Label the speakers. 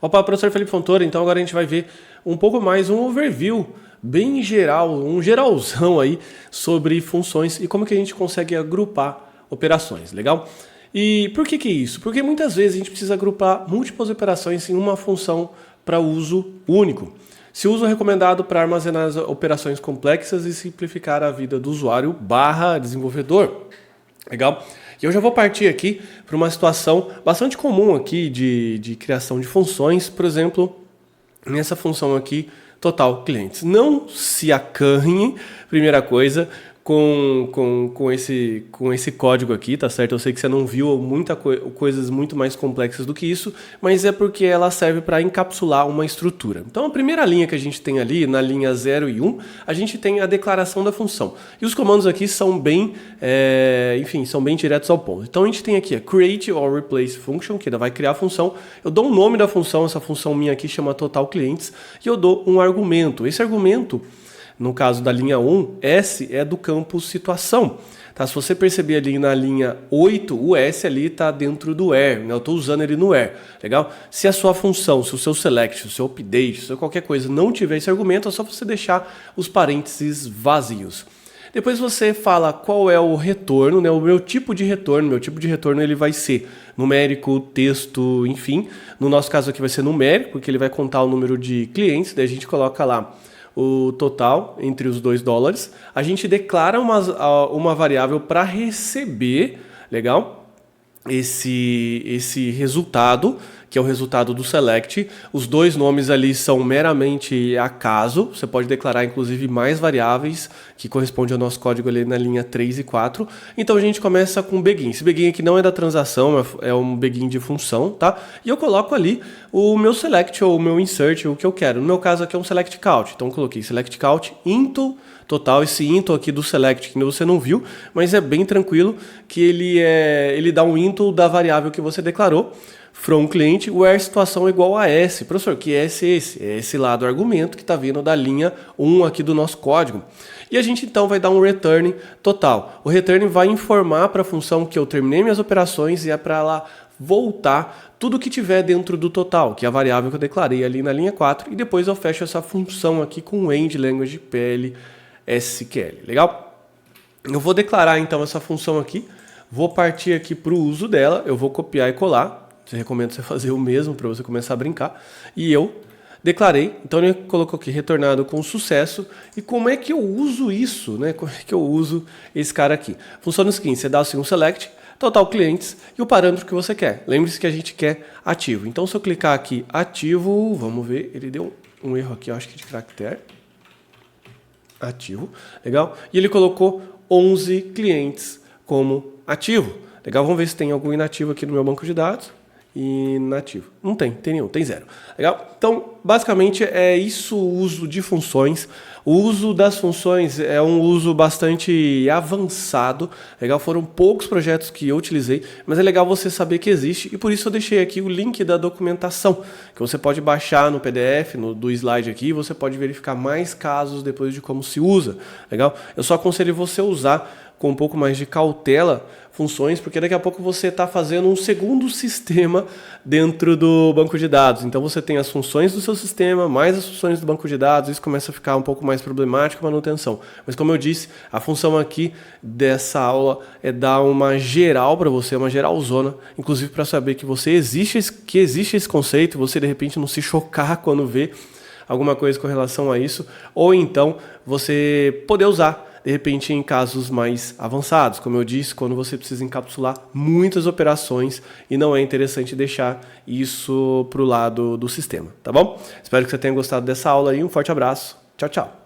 Speaker 1: Opa, professor Felipe Fontoura, então agora a gente vai ver um pouco mais um overview bem geral, um geralzão aí sobre funções e como que a gente consegue agrupar operações, legal? E por que isso? Porque muitas vezes a gente precisa agrupar múltiplas operações em uma função para uso único. Se uso recomendado para armazenar as operações complexas e simplificar a vida do usuário / desenvolvedor. Legal? E eu já vou partir aqui para uma situação bastante comum aqui de criação de funções, por exemplo, nessa função aqui, total clientes. Não se acanhem, primeira coisa, com esse código aqui, tá certo? Eu sei que você não viu coisas muito mais complexas do que isso, mas é porque ela serve para encapsular uma estrutura. Então a primeira linha que a gente tem ali, na linha 0 e 1, a gente tem a declaração da função. E os comandos aqui são bem, são bem diretos ao ponto. Então a gente tem aqui a create or replace function, que vai criar a função. Eu dou o nome da função, essa função minha aqui chama total clientes, e eu dou um argumento. Esse argumento, no caso da linha 1, S é do campo situação. Tá? Se você perceber ali na linha 8, o S ali está dentro do where, né? Eu estou usando ele no where. Legal? Se a sua função, se o seu select, o seu update, se qualquer coisa não tiver esse argumento, é só você deixar os parênteses vazios. Depois você fala qual é o retorno, né? O meu tipo de retorno. Meu tipo de retorno ele vai ser numérico, texto, enfim. No nosso caso aqui vai ser numérico, porque ele vai contar o número de clientes. Daí a gente coloca lá o total entre os $2, a gente declara uma variável para receber, legal? Esse resultado, que é o resultado do select. Os dois nomes ali são meramente acaso, você pode declarar inclusive mais variáveis, que corresponde ao nosso código ali na linha 3 e 4. Então a gente começa com o begin. Esse begin aqui não é da transação, é um begin de função, tá? E eu coloco ali o meu select ou o meu insert, o que eu quero. No meu caso aqui é um select count, então eu coloquei select count into total. Esse into aqui do select que você não viu, mas é bem tranquilo que ele dá um into da variável que você declarou from cliente, where situação igual a S. Professor, que S é esse? É esse lá do argumento que está vindo da linha 1 aqui do nosso código. E a gente então vai dar um return total. O return vai informar para a função que eu terminei minhas operações e é para ela voltar tudo que tiver dentro do total, que é a variável que eu declarei ali na linha 4, e depois eu fecho essa função aqui com end language PL/SQL. Legal? Eu vou declarar então essa função aqui, vou partir aqui para o uso dela, eu vou copiar e colar. Eu recomendo você fazer o mesmo para você começar a brincar. E eu declarei, então ele colocou aqui retornado com sucesso. E como é que eu uso isso, né? Como é que eu uso esse cara aqui? Funciona o seguinte, você dá assim um select, total clientes e o parâmetro que você quer. Lembre-se que a gente quer ativo. Então se eu clicar aqui ativo, vamos ver, ele deu um erro aqui, eu acho que de caractere. Ativo, legal? E ele colocou 11 clientes como ativo. Legal, vamos ver se tem algum inativo aqui no meu banco de dados. Inativo. Não tem nenhum, tem 0. Legal? Então, basicamente é isso o uso de funções. O uso das funções é um uso bastante avançado. Legal? Foram poucos projetos que eu utilizei, mas é legal você saber que existe e por isso eu deixei aqui o link da documentação, que você pode baixar no PDF, do slide aqui, e você pode verificar mais casos depois de como se usa. Legal? Eu só aconselho você usar com um pouco mais de cautela funções, porque daqui a pouco você está fazendo um segundo sistema dentro do banco de dados. Então você tem as funções do seu sistema, mais as funções do banco de dados, isso começa a ficar um pouco mais problemático a manutenção. Mas como eu disse, a função aqui dessa aula é dar uma geral para você, uma geralzona, inclusive para saber que existe esse conceito, você de repente não se chocar quando vê alguma coisa com relação a isso, ou então você poder usar de repente em casos mais avançados, como eu disse, quando você precisa encapsular muitas operações e não é interessante deixar isso para o lado do sistema, tá bom? Espero que você tenha gostado dessa aula aí, um forte abraço, tchau, tchau!